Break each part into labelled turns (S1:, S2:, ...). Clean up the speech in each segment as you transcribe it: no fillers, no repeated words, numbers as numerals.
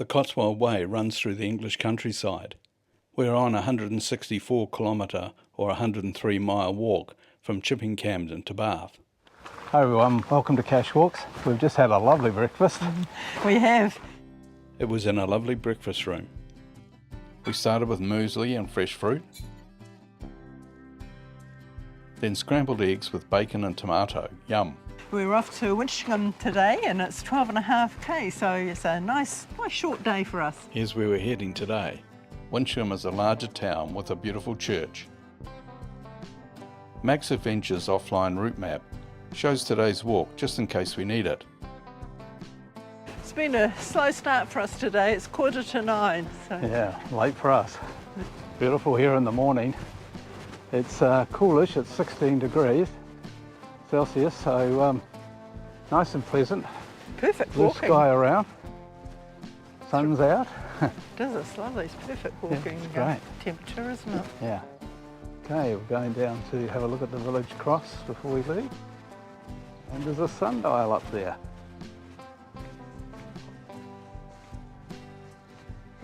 S1: The Cotswold Way runs through the English countryside. We're on a 164 kilometre or 103 mile walk from Chipping Camden to Bath.
S2: Hi everyone, welcome to Cash Walks. We've just had a lovely breakfast.
S3: We have.
S1: It was in a lovely breakfast room. We started with muesli and fresh fruit, then scrambled eggs with bacon and tomato. Yum.
S3: We're off to Winchcombe today and it's 12.5 km, so it's a nice short day for us.
S1: Here's where we're heading today. Winchcombe is a larger town with a beautiful church. Max Adventures offline route map shows today's walk just in case we need it.
S3: It's been a slow start for us today. It's 8:45. So.
S2: Yeah, late for us. Beautiful here in the morning. It's coolish, it's 16 degrees Celsius, so nice and pleasant.
S3: Perfect
S2: Blue
S3: walking.
S2: sky around, sun's out.
S3: It is, it's lovely. It's perfect walking
S2: great.
S3: temperature, isn't it?
S2: Yeah. Okay, we're going down to have a look at the village cross before we leave. And there's a sundial up there.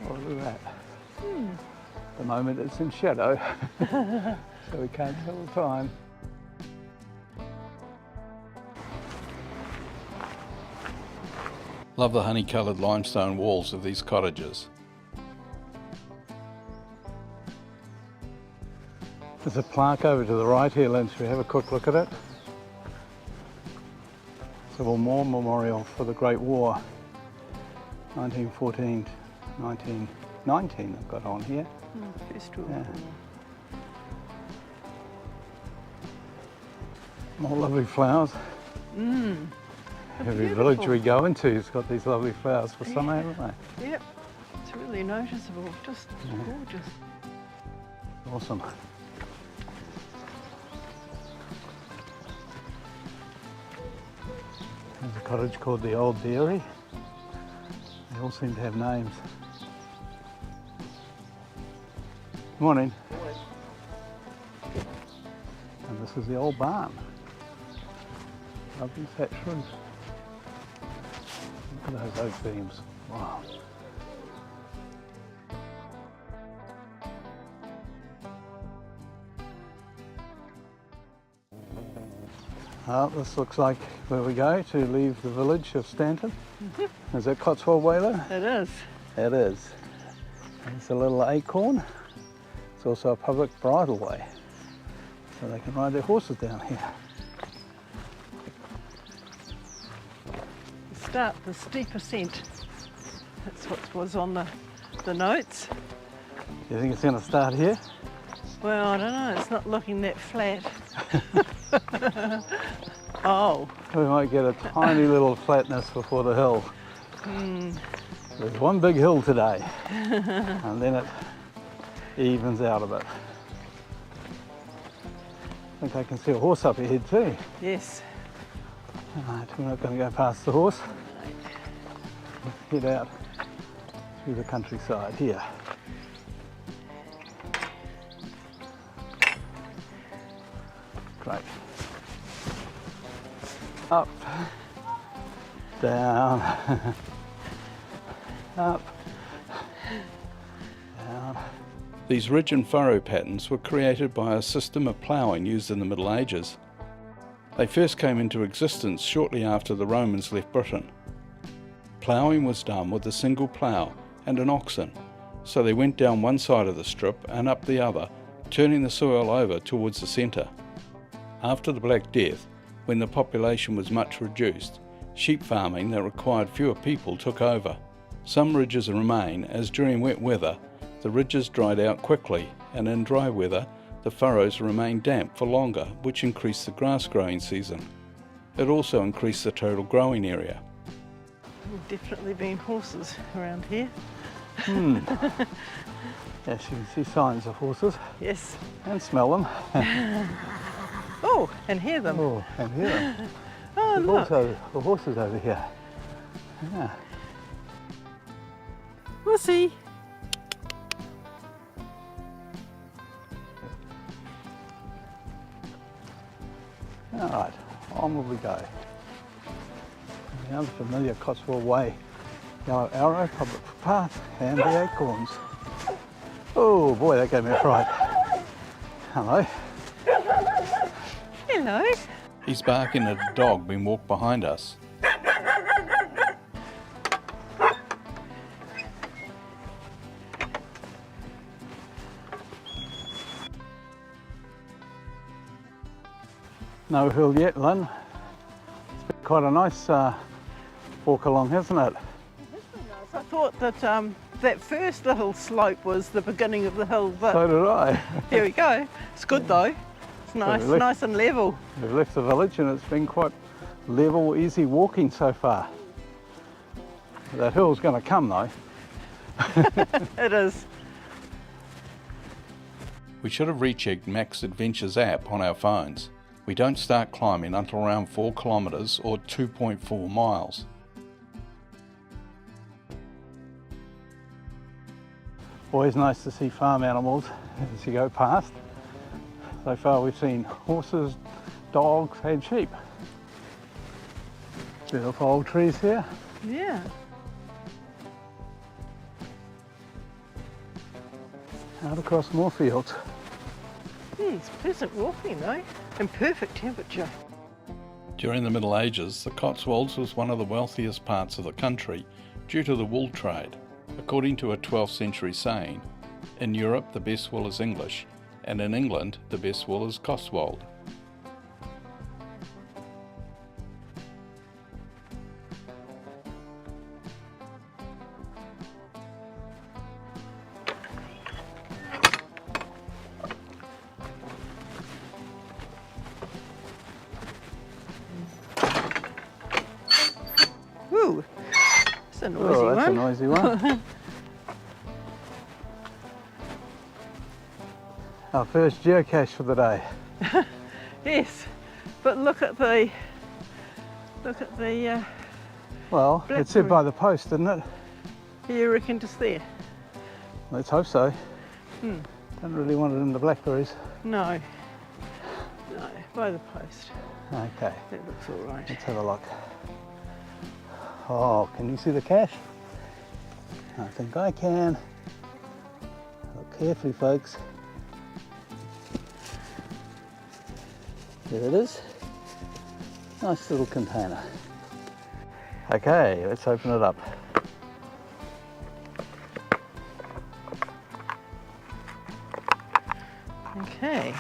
S2: Oh, look at that. At the moment it's in shadow, so we can't tell the time.
S1: Love the honey-coloured limestone walls of these cottages.
S2: There's a plaque over to the right here, Lynn. Should we have a quick look at it? Civil War Memorial for the Great War, 1914, 1919 I've got on here.
S3: First World
S2: Yeah.
S3: War.
S2: More lovely flowers. Every
S3: Beautiful.
S2: village we go into has got these lovely flowers for summer, haven't they?
S3: Yep, it's really noticeable, just gorgeous.
S2: Awesome. There's a cottage called the Old Dairy. They all seem to have names. Morning. And this is the old barn. Lovely thatch roof. Look at those oak beams. Wow. Well, this looks like where we go to leave the village of Stanton. Is that Cotswold Way there?
S3: It is.
S2: It is. It's a little acorn. It's also a public bridleway, so they can ride their horses down here.
S3: Start the steep ascent. That's what was on the notes.
S2: Do you think it's going to start here?
S3: Well, I don't know, it's not looking that flat. Oh.
S2: We might get a tiny little flatness before the hill. There's one big hill today, and then it evens out a bit. I think I can see a horse up ahead too.
S3: Yes.
S2: Alright, we're not going to go past the horse. Head out through the countryside here. Great. Up, down, up, down.
S1: These ridge and furrow patterns were created by a system of ploughing used in the Middle Ages. They first came into existence shortly after the Romans left Britain. Ploughing was done with a single plough and an oxen, so they went down one side of the strip and up the other, turning the soil over towards the centre. After the Black Death, when the population was much reduced, sheep farming that required fewer people took over. Some ridges remain, as during wet weather, the ridges dried out quickly, and in dry weather, the furrows remained damp for longer, which increased the grass growing season. It also increased the total growing area.
S3: There's definitely been horses around here.
S2: Yes, you can see signs of horses
S3: Yes.
S2: and smell them.
S3: Oh, and hear them.
S2: Oh, and hear them.
S3: Oh,
S2: There's
S3: look.
S2: also the horses over here. Yeah.
S3: We'll see.
S2: All right, on will we go. The unfamiliar Cotswold Way Yellow arrow, public footpath, and the acorns. Oh boy, that gave me a fright. Hello.
S3: Hello.
S1: He's barking at a dog being walked behind us.
S2: No hill yet, Lynn. It's been quite a nice walk along, hasn't it?
S3: I thought that that first little slope was the beginning of the hill, but
S2: So did I.
S3: here we go. It's good though. It's nice,
S2: really?
S3: nice and level.
S2: We've left the village and it's been quite level, easy walking so far. That hill's going to come though.
S3: It is.
S1: We should have rechecked Mac's Adventures app on our phones. We don't start climbing until around 4 kilometres or 2.4 miles.
S2: Always nice to see farm animals as you go past. So far we've seen horses, dogs and sheep. Beautiful old trees here.
S3: Yeah.
S2: Out across more fields.
S3: It's pleasant walking though, and perfect temperature.
S1: During the Middle Ages, the Cotswolds was one of the wealthiest parts of the country due to the wool trade. According to a 12th century saying, in Europe the best wool is English, and in England the best wool is Cotswold.
S3: Ooh, it's a noisy
S2: Oh, that's
S3: one.
S2: a noisy one. Our first geocache for the day.
S3: Yes, but look at the
S2: Well, it said by the post, didn't it?
S3: GeoRick just there.
S2: Let's hope so. Don't really want it in the blackberries.
S3: No, no, by the post.
S2: Okay,
S3: That looks all right.
S2: let's have a look. Oh, can you see the cache? I think I can. Look carefully, folks. There it is. Nice little container. Okay, let's open it up.
S3: Okay,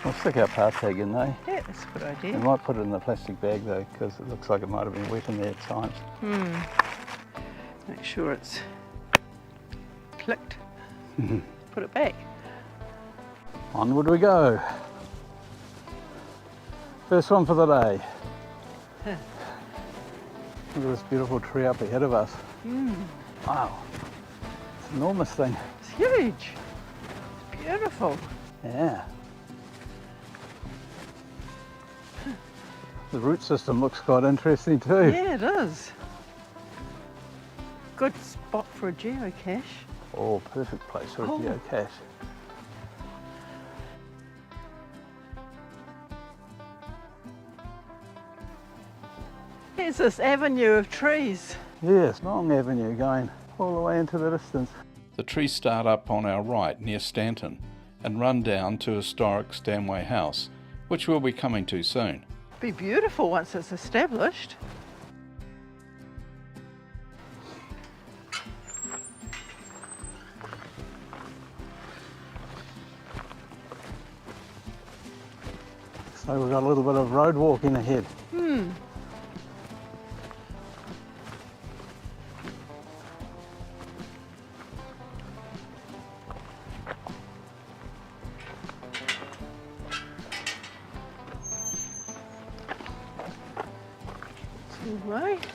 S2: We'll stick our power tag in though.
S3: yeah, that's a good
S2: We
S3: idea.
S2: might put it in the plastic bag though, because it looks like it might have been wet in there at times.
S3: Make sure it's clicked. Put it back.
S2: Onward we go. First one for the day.
S3: Huh.
S2: Look at this beautiful tree up ahead of us. Wow, it's an enormous thing.
S3: It's huge. It's beautiful.
S2: Yeah. The root system looks quite interesting too.
S3: Yeah, it is. Good spot for a geocache.
S2: Oh, perfect place for a
S3: Oh.
S2: geocache.
S3: There's this avenue of trees.
S2: Yes, long avenue going all the way into the distance.
S1: The trees start up on our right near Stanton and run down to historic Stanway House, which we'll be coming to soon.
S3: Be beautiful once it's established.
S2: So we've got a little bit of road walking ahead.
S3: Right.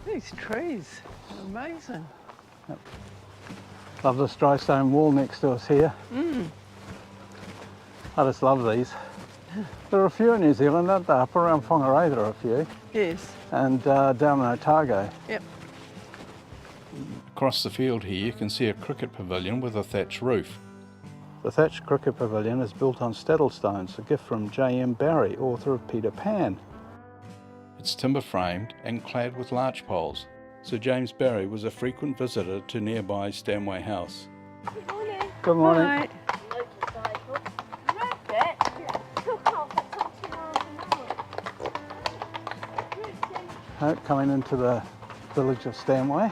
S3: These trees are amazing.
S2: Love this dry stone wall next to us here. I just love these. There are a few in New Zealand, aren't there? Up around Whangarei there are a few.
S3: Yes.
S2: And down in Otago.
S3: Yep.
S1: Across the field here you can see a cricket pavilion with a thatched roof.
S2: The thatched cricket pavilion is built on saddle stones, a gift from J.M. Barrie, author of Peter Pan.
S1: It's timber framed and clad with larch poles. Sir James Barry was a frequent visitor to nearby Stanway House.
S4: Good morning.
S2: Good morning.
S3: Right.
S4: Motorcycle. Wrecked it. Took off at 20 miles an hour.
S2: Coming into the village of Stanway.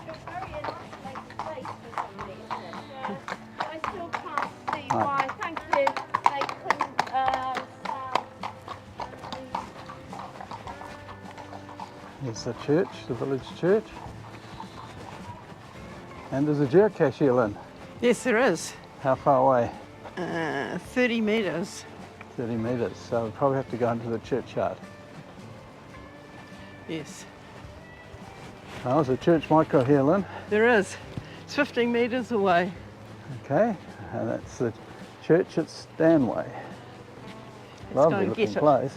S4: It's a very isolated place for some reason. Yeah. I still can't see why. Thank you. They couldn't sell.
S2: Here's the church, the village church. And there's a geocache here, Lynn.
S3: Yes, there is.
S2: How far away?
S3: 30 metres.
S2: 30 metres, so we'll probably have to go into the churchyard.
S3: Yes,
S2: Oh, there's a church micro here, Lynn.
S3: there is. It's 15 metres away.
S2: Okay, and that's the church at Stanway.
S3: go
S2: Lovely
S3: and
S2: looking
S3: get it.
S2: place.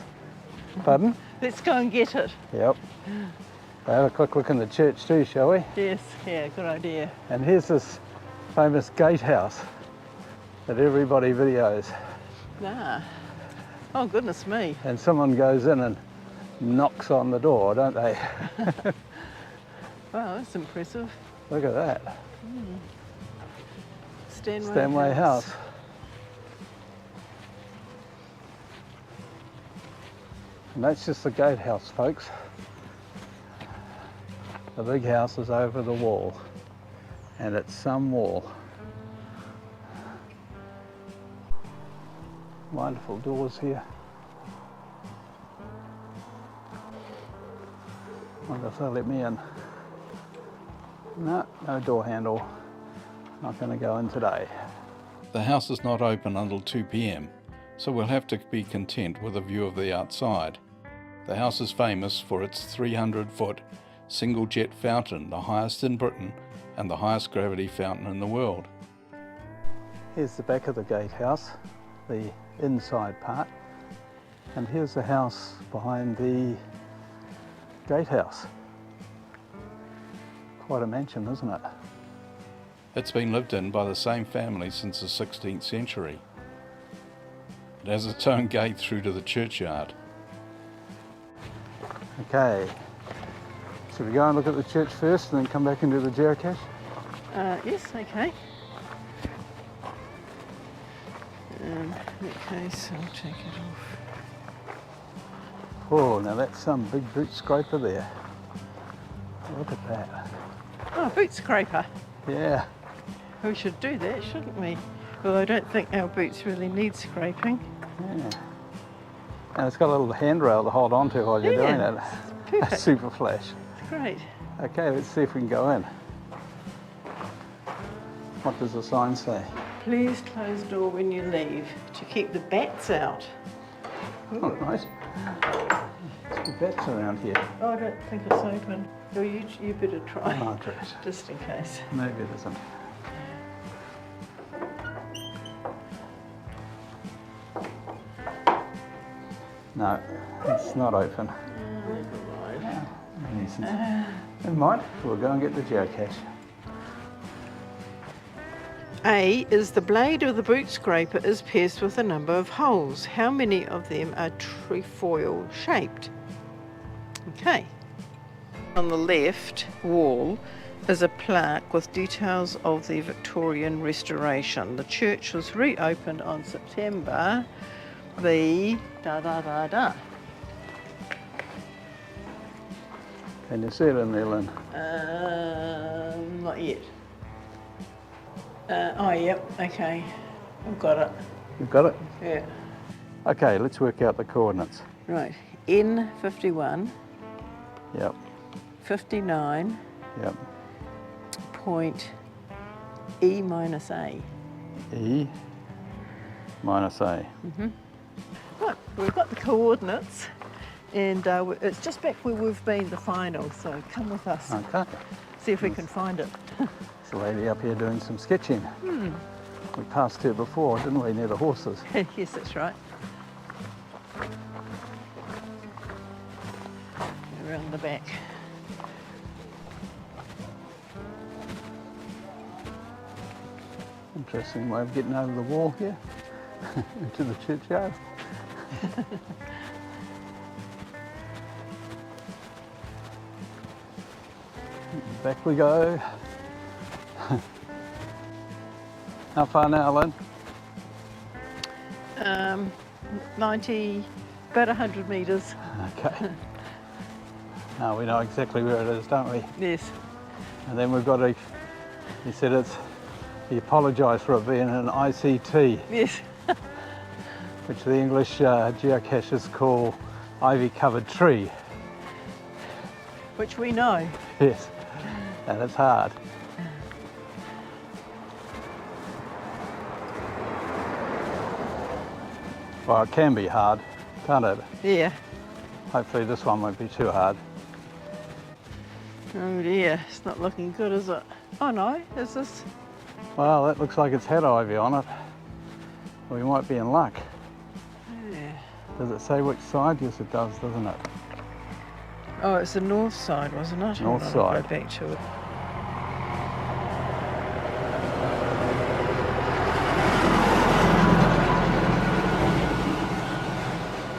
S2: Pardon?
S3: Let's go and get it.
S2: Yep. We'll have a quick look in the church too, shall we?
S3: Yes, yeah, good idea.
S2: And here's this famous gatehouse that everybody videos.
S3: Ah. Oh, goodness me.
S2: And someone goes in and knocks on the door, don't they?
S3: Wow, that's impressive.
S2: Look at that.
S3: Stanway
S2: House. And that's just the gatehouse, folks. The big house is over the wall, and it's some wall. Wonderful doors here. Wonder if they'll let me in. No, no door handle. Not going to go in today.
S1: The house is not open until 2 p.m, so we'll have to be content with a view of the outside. The house is famous for its 300-foot single jet fountain, the highest in Britain and the highest gravity fountain in the world.
S2: Here's the back of the gatehouse, the inside part, and here's the house behind the gatehouse. Quite a mansion, isn't it?
S1: It's been lived in by the same family since the 16th century. It has its own gate through to the churchyard.
S2: Okay, should we go and look at the church first and then come back and do the geocache?
S3: Yes, okay. In that case, I'll take it off.
S2: Oh, now that's some big boot scraper there. Look at that.
S3: Oh, boot scraper.
S2: Yeah,
S3: We should do that, shouldn't we? Well, I don't think our boots really need scraping.
S2: yeah. And it's got a little handrail to hold on to while you're doing it.
S3: Perfect.
S2: Super flash.
S3: Great.
S2: Okay, let's see if we can go in. What does the sign say?
S3: Please close door when you leave to keep the bats out.
S2: Oh, nice. There's some bats around here.
S3: Oh, I don't think it's open. Oh, you better try,
S2: Oh, great.
S3: just in case.
S2: Maybe it isn't. No, it's not open. Never mind, we'll go and get the geocache.
S3: A is the blade of the boot scraper is pierced with a number of holes. How many of them are trefoil shaped? Okay. On the left wall is a plaque with details of the Victorian restoration. The church was reopened on September the da-da-da-da.
S2: Can you see it in there, Lynn?
S3: Not yet. Oh, yep, okay. I've got it.
S2: You've got it?
S3: Yeah.
S2: Okay, let's work out the coordinates.
S3: Right. N51,
S2: Yep,
S3: 59,
S2: yep.
S3: point E minus A.
S2: E minus A.
S3: Right, we've got the coordinates, and it's just back where we've been the final, so come with us,
S2: Okay.
S3: see if we can find it.
S2: There's a lady up here doing some sketching. We passed her before, didn't we, near the horses?
S3: Yes, that's right. Around the back.
S2: Interesting way of getting over the wall here into the churchyard. Back we go. How far now, Lynn?
S3: 90, about 100 metres.
S2: Okay. Now we know exactly where it is, don't we?
S3: Yes.
S2: And then we've got a, he said he apologised for it being an ICT,
S3: Yes.
S2: which the English geocachers call ivy covered tree.
S3: Which we know.
S2: Yes, and it's hard. Well, it can be hard, can't it?
S3: Yeah.
S2: Hopefully this one won't be too hard.
S3: Oh dear, it's not looking good, is it? Oh no, is this?
S2: Well, that looks like it's had ivy on it. We might be in luck.
S3: Yeah.
S2: Does it say which side? Yes, it does, doesn't it?
S3: Oh, it's the north side, wasn't it?
S2: North
S3: Hold on, I'll
S2: side.
S3: go back to it.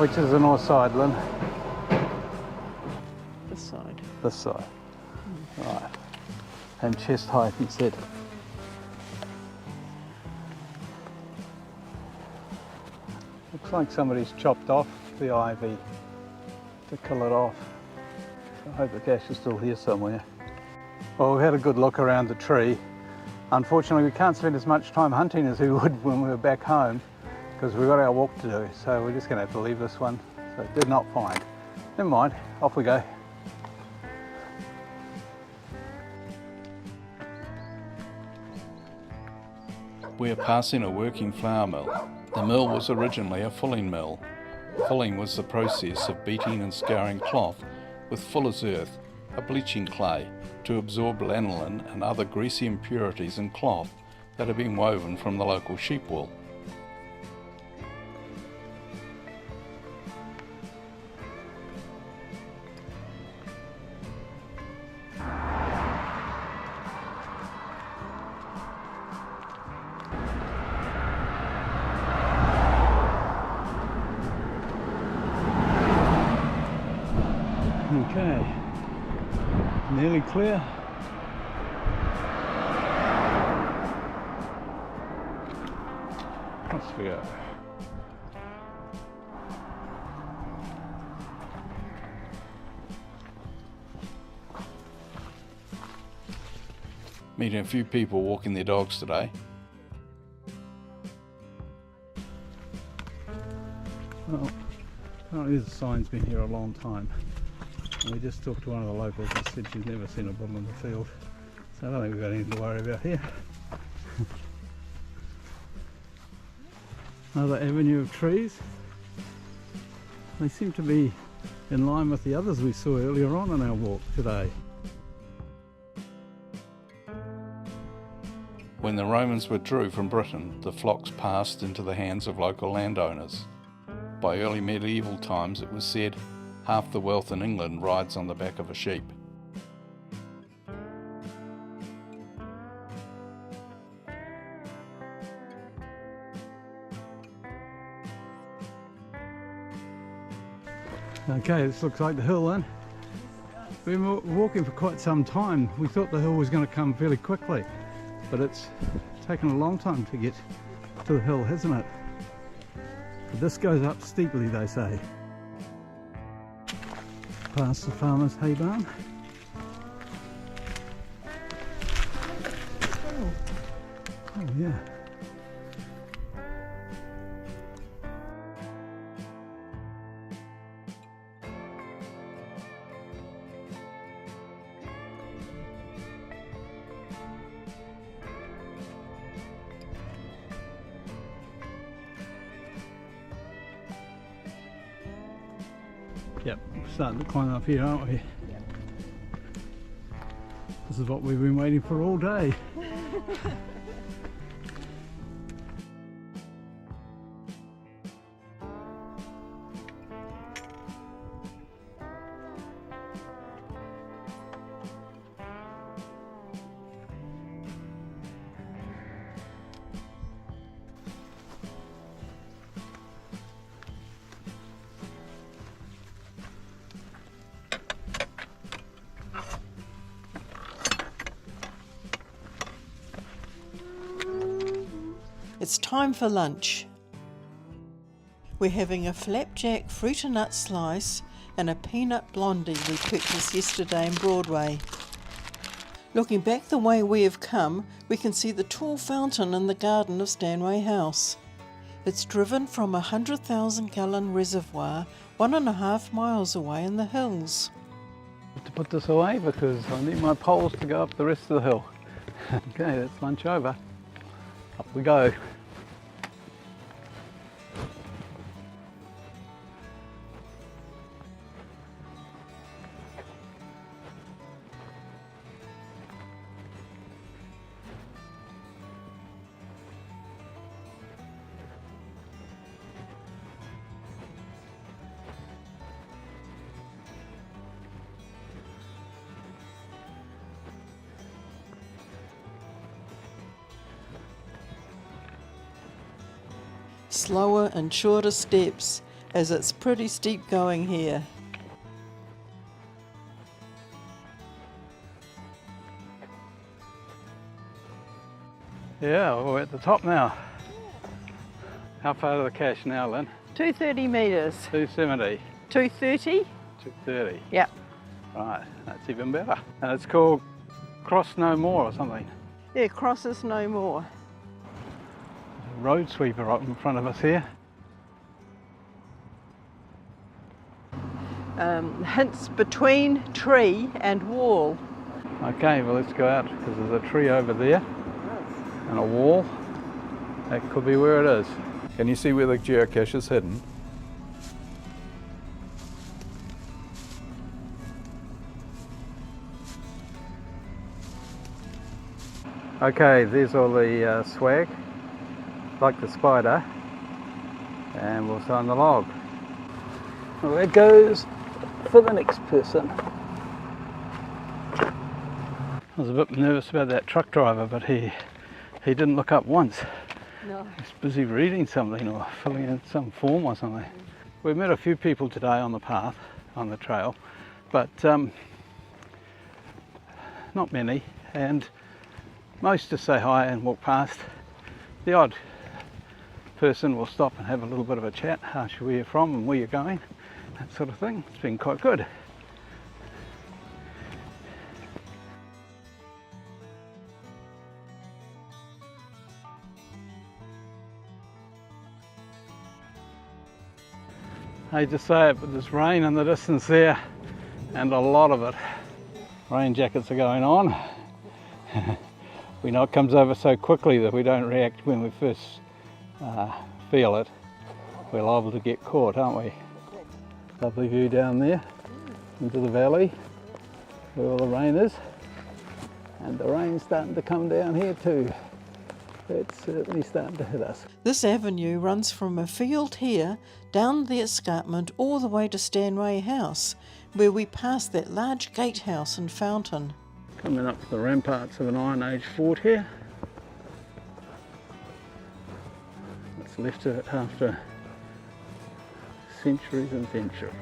S2: Which is the north side, Lynn?
S3: This side.
S2: This side. Right. And chest height, he said. Looks like somebody's chopped off the ivy to kill it off. I hope the cache is still here somewhere. Well, we've had a good look around the tree. Unfortunately, we can't spend as much time hunting as we would when we were back home because we've got our walk to do, so we're just going to have to leave this one. So did not find. Never mind, off we go.
S1: We are passing a working flour mill. The mill was originally a fulling mill. Fulling was the process of beating and scouring cloth with fuller's earth, a bleaching clay, to absorb lanolin and other greasy impurities in cloth that had been woven from the local sheep wool.
S2: Okay, nearly clear. Let's go.
S1: Meeting a few people walking their dogs today.
S2: Well, apparently the sign's been here a long time. And we just talked to one of the locals and said she's never seen a bull in the field. So I don't think we've got anything to worry about here. Another avenue of trees. They seem to be in line with the others we saw earlier on our walk today.
S1: When the Romans withdrew from Britain, the flocks passed into the hands of local landowners. By early medieval times, it was said, half the wealth in England rides on the back of a sheep.
S2: Okay, this looks like the hill then. We've been walking for quite some time. We thought the hill was going to come fairly quickly, but it's taken a long time to get to the hill, hasn't it? But this goes up steeply, they say. Past the farmer's hay barn. Oh yeah. Yep, we're starting to climb up here, aren't we? This is what we've been waiting for all day.
S3: It's time for lunch. We're having a flapjack fruit and nut slice and a peanut blondie we purchased yesterday in Broadway. Looking back the way we have come, we can see the tall fountain in the garden of Stanway House. It's driven from a 100,000-gallon reservoir 1.5 miles away in the hills.
S2: I have to put this away because I need my poles to go up the rest of the hill. Okay, that's lunch over. Up we go.
S3: Slower and shorter steps, as it's pretty steep going here.
S2: Yeah, we're at the top now. How far to the cache now, Lynn?
S3: 230 metres.
S2: 270.
S3: 230?
S2: 230.
S3: Yep.
S2: Right, that's even better. And it's called Cross No More or something.
S3: Yeah, crosses no more.
S2: Road sweeper up in front of us here.
S3: Hints between tree and wall.
S2: Okay, well let's go out because there's a tree over there and a wall. That could be where it is.
S1: Can you see where the geocache is hidden?
S2: Okay, there's all the swag, like the spider, and we'll sign the log. Well, there goes for the next person. I was a bit nervous about that truck driver, but he didn't look up once.
S3: No.
S2: He's busy reading something or filling in some form or something. We've met a few people today on the path, on the trail, but not many, and most just say hi and walk past. The odd person will stop and have a little bit of a chat, ask you where you're from and where you're going, that sort of thing. It's been quite good. I hate to say it, but there's rain in the distance there, and a lot of it. Rain jackets are going on. We know it comes over so quickly that we don't react when we first feel it. We're liable to get caught, aren't we? Lovely view down there into the valley where all the rain is. And the rain's starting to come down here too. It's certainly starting to hit us.
S3: This avenue runs from a field here down the escarpment all the way to Stanway House, where we pass that large gatehouse and fountain.
S2: Coming up to the ramparts of an Iron Age fort here. What's left of it after centuries and centuries.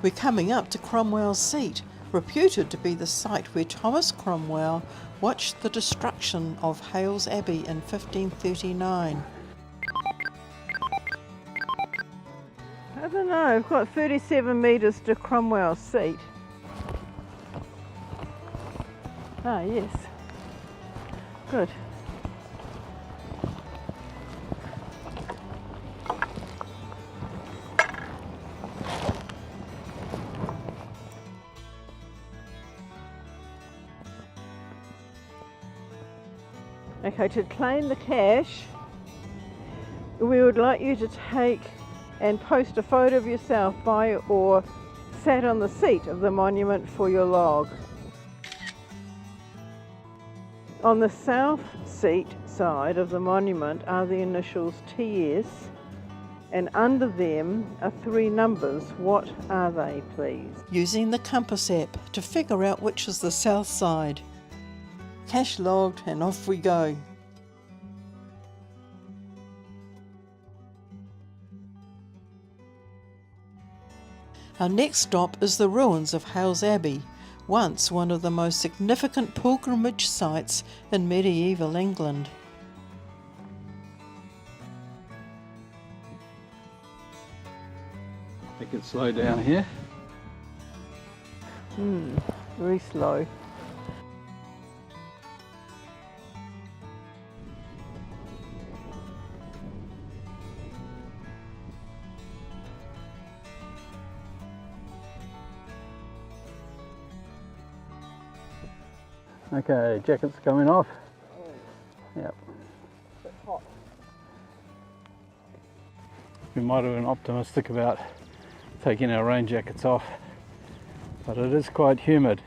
S3: We're coming up to Cromwell's seat, reputed to be the site where Thomas Cromwell watched the destruction of Hales Abbey in 1539. I don't know, I've got 37 metres to Cromwell's seat. Ah, yes. Good. Okay, to claim the cache, we would like you to take and post a photo of yourself by or sat on the seat of the monument for your log. On the south seat side of the monument are the initials TS, and under them are 3 numbers. What are they, please? Using the compass app to figure out which is the south side. Cache logged and off we go. Our next stop is the ruins of Hales Abbey, once one of the most significant pilgrimage sites in medieval England.
S2: Make it slow down here.
S3: Very slow.
S2: Okay, jacket's coming off. Yep. We might have been optimistic about taking our rain jackets off, but it is quite humid.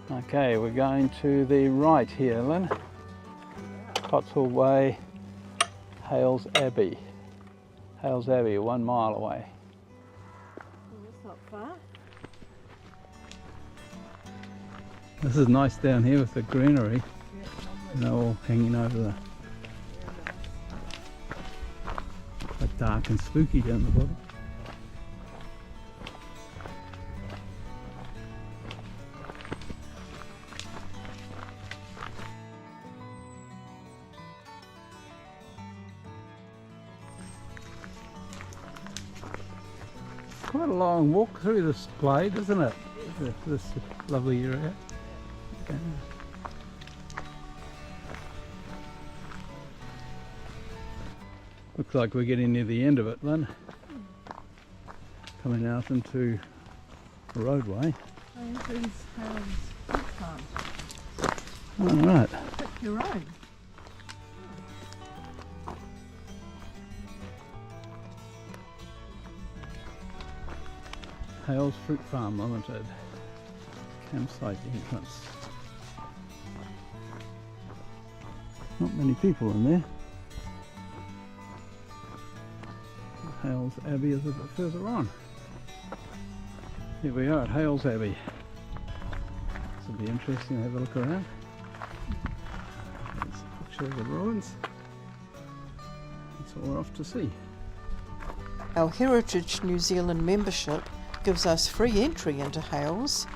S2: Okay, we're going to the right here, Lynn. Cotswold Way, Hales Abbey. Hales Abbey, 1 mile away.
S3: That's not far.
S2: This is nice down here with the greenery. And they're all hanging over the... quite dark and spooky down the bottom. Quite a long walk through this glade, isn't it? This lovely area. Okay. Looks like we're getting near the end of it, Lynn. Coming out into the roadway. Alright.
S3: Pick your own.
S2: Hales Fruit Farm Limited. Campsite entrance. Not many people in there. Hales Abbey is a bit further on. Here we are at Hales Abbey. This will be interesting to have a look around. There's a picture of the ruins. That's what we're off to see.
S3: Our Heritage New Zealand membership gives us free entry into Hales.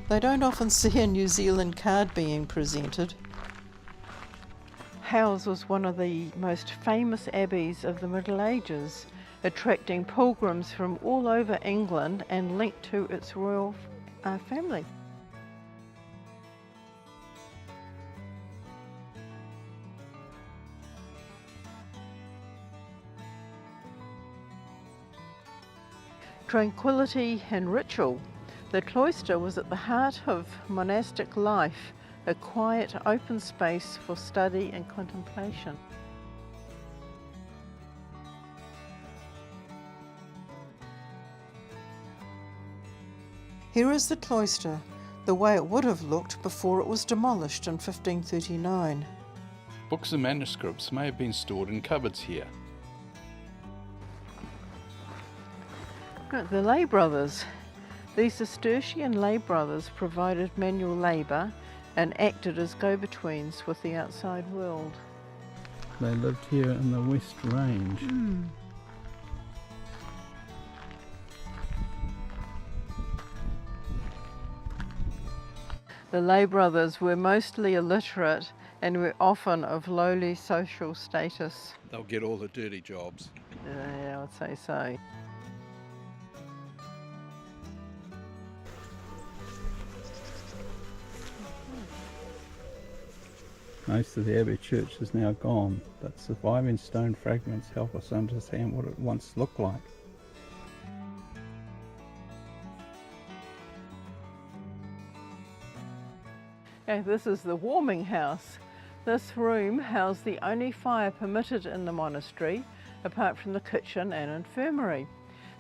S3: They don't often see a New Zealand card being presented. Hales was one of the most famous abbeys of the Middle Ages, attracting pilgrims from all over England and linked to its royal family. Tranquility and ritual. The cloister was at the heart of monastic life, a quiet, open space for study and contemplation. Here is the cloister, the way it would have looked before it was demolished in 1539.
S1: Books and manuscripts may have been stored in cupboards here.
S3: The lay brothers. These Cistercian lay brothers provided manual labour and acted as go-betweens with the outside world.
S2: They lived here in the West Range.
S3: The lay brothers were mostly illiterate and were often of lowly social status.
S1: They'll get all the dirty jobs.
S3: Yeah, I would say so.
S2: Most of the Abbey church is now gone, but surviving stone fragments help us understand what it once looked like.
S3: Okay, this is the warming house. This room housed the only fire permitted in the monastery, apart from the kitchen and infirmary.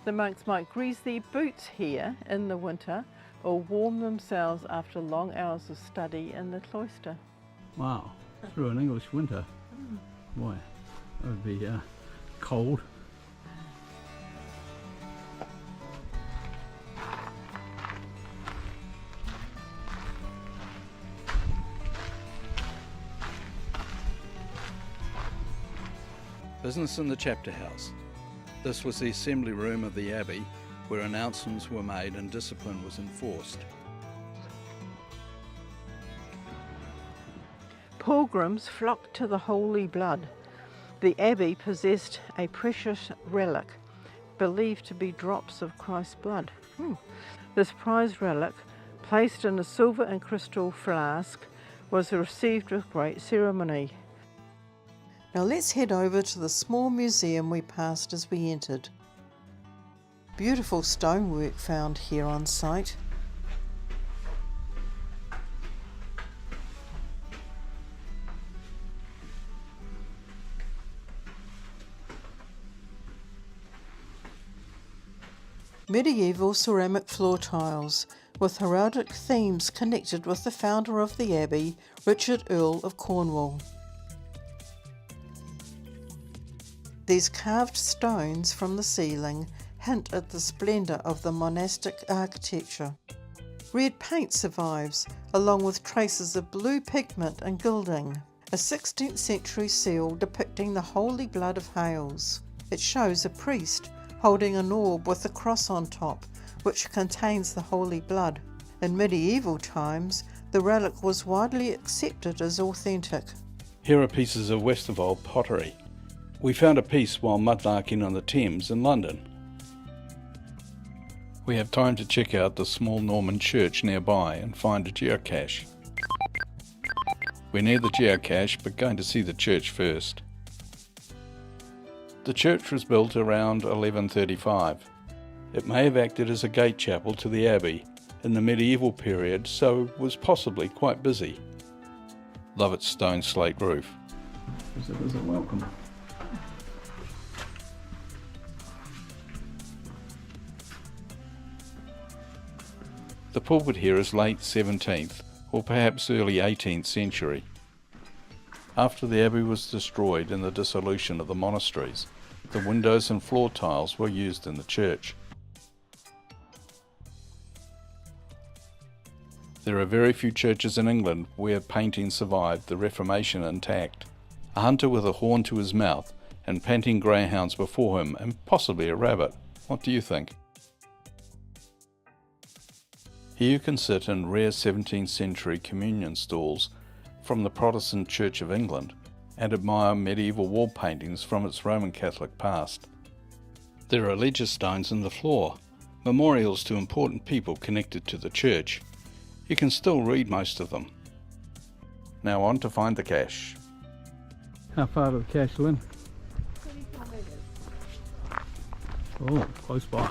S3: The monks might grease their boots here in the winter or warm themselves after long hours of study in the cloister.
S2: Wow, through an English winter. Boy, that would be cold.
S1: Business in the chapter house. This was the assembly room of the Abbey, where announcements were made and discipline was enforced.
S3: Pilgrims flocked to the Holy Blood. The Abbey possessed a precious relic, believed to be drops of Christ's blood. This prized relic, placed in a silver and crystal flask, was received with great ceremony. Now let's head over to the small museum we passed as we entered. Beautiful stonework found here on site. Medieval ceramic floor tiles with heraldic themes connected with the founder of the Abbey, Richard Earl of Cornwall. These carved stones from the ceiling hint at the splendour of the monastic architecture. Red paint survives, along with traces of blue pigment and gilding. A 16th century seal depicting the Holy Blood of Hales. It shows a priest holding an orb with a cross on top, which contains the Holy Blood. In medieval times, the relic was widely accepted as authentic.
S1: Here are pieces of Westervold pottery. We found a piece while mudlarking on the Thames in London. We have time to check out the small Norman church nearby and find a geocache. We're near the geocache, but going to see the church first. The church was built around 1135. It may have acted as a gate chapel to the Abbey in the medieval period, so was possibly quite busy. Love its stone slate roof.
S2: Visitors are welcome.
S1: The pulpit here is late 17th or perhaps early 18th century. After the Abbey was destroyed in the dissolution of the monasteries, the windows and floor tiles were used in the church. There are very few churches in England where painting survived the Reformation intact. A hunter with a horn to his mouth and panting greyhounds before him and possibly a rabbit. What do you think? Here you can sit in rare 17th century communion stalls from the Protestant Church of England and admire medieval wall paintings from its Roman Catholic past. There are ledger stones in the floor, memorials to important people connected to the church. You can still read most of them. Now on to find the cache.
S2: How far to the cache, Lynn?
S4: 24 metres.
S2: Oh, close by.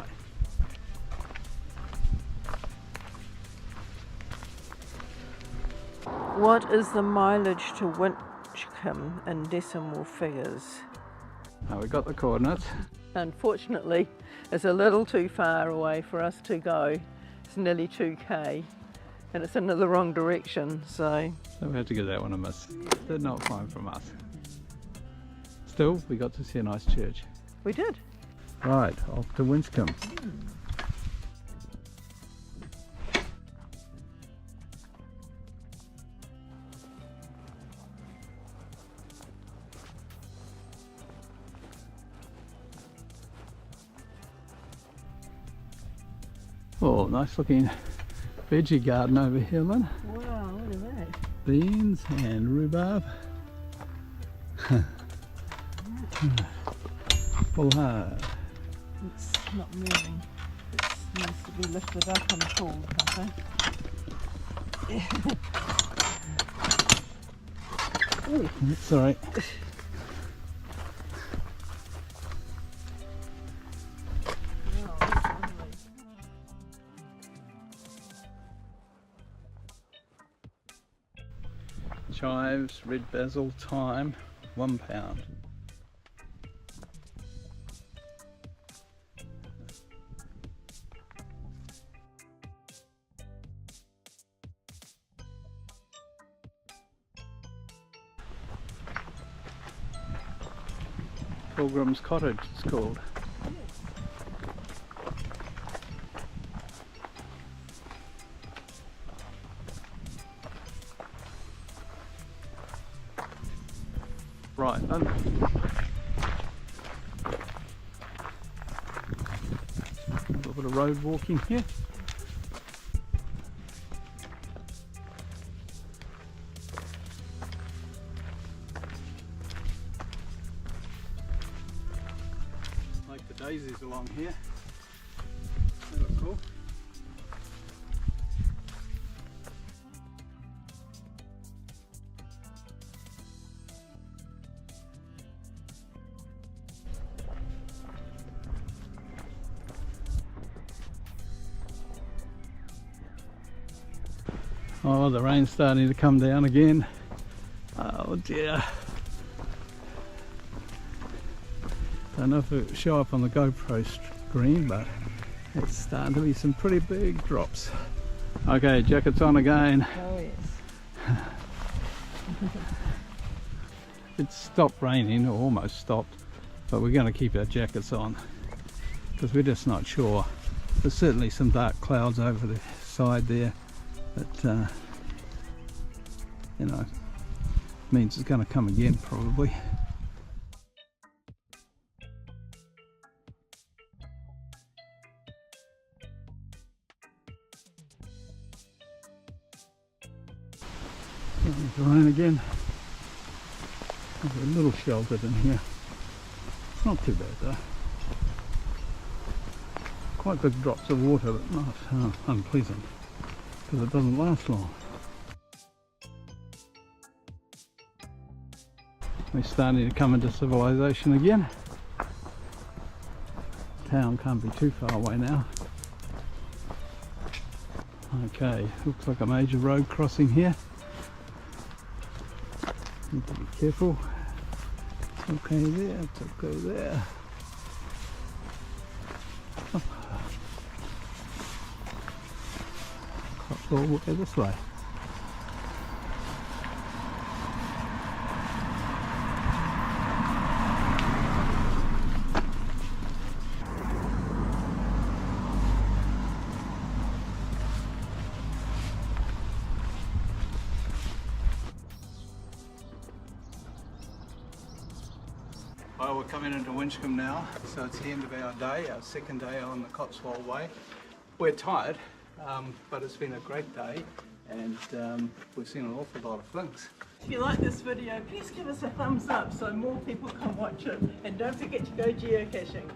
S3: What is the mileage to Winchcombe in decimal figures?
S2: Now we got the coordinates.
S3: Unfortunately, it's a little too far away for us to go. It's nearly 2k and it's in the wrong direction, so
S2: we had to give that one a miss. Did not find from us. Still, we got to see a nice church.
S3: we did.
S2: Right, off to Winchcombe. Oh, nice looking veggie garden over here, Lynn.
S3: Wow, look at that.
S2: Beans and rhubarb. Full hard.
S3: It's not moving. It needs to be lifted up and pulled, I think.
S2: Oh, that's all right. Chives, chips, red basil, thyme, £1. Pilgrim's Cottage it's called. Right, a little bit of road walking here. Like the daisies along here. They look cool. Oh, the rain's starting to come down again. Oh dear. Don't know if it will show up on the GoPro screen, but it's starting to be some pretty big drops. Okay, jackets on again.
S3: Oh yes.
S2: It's stopped raining, or almost stopped, but we're going to keep our jackets on because we're just not sure. There's certainly some dark clouds over the side there. But you know, means it's going to come again probably. Starting to rain again. We're a little sheltered in here. It's not too bad though. Quite big drops of water, but not unpleasant. Because it doesn't last long. We're starting to come into civilization again. Town can't be too far away now. Okay, looks like a major road crossing here. Need to be careful. It's okay there, it's okay there. Cotswold will go this way. Well, we're coming into Winchcombe now, so it's the end of our day, our second day on the Cotswold Way. We're tired, but it's been a great day, and we've seen an awful lot of things.
S3: If you like this video, please give us a thumbs up so more people can watch it. And don't forget to go geocaching.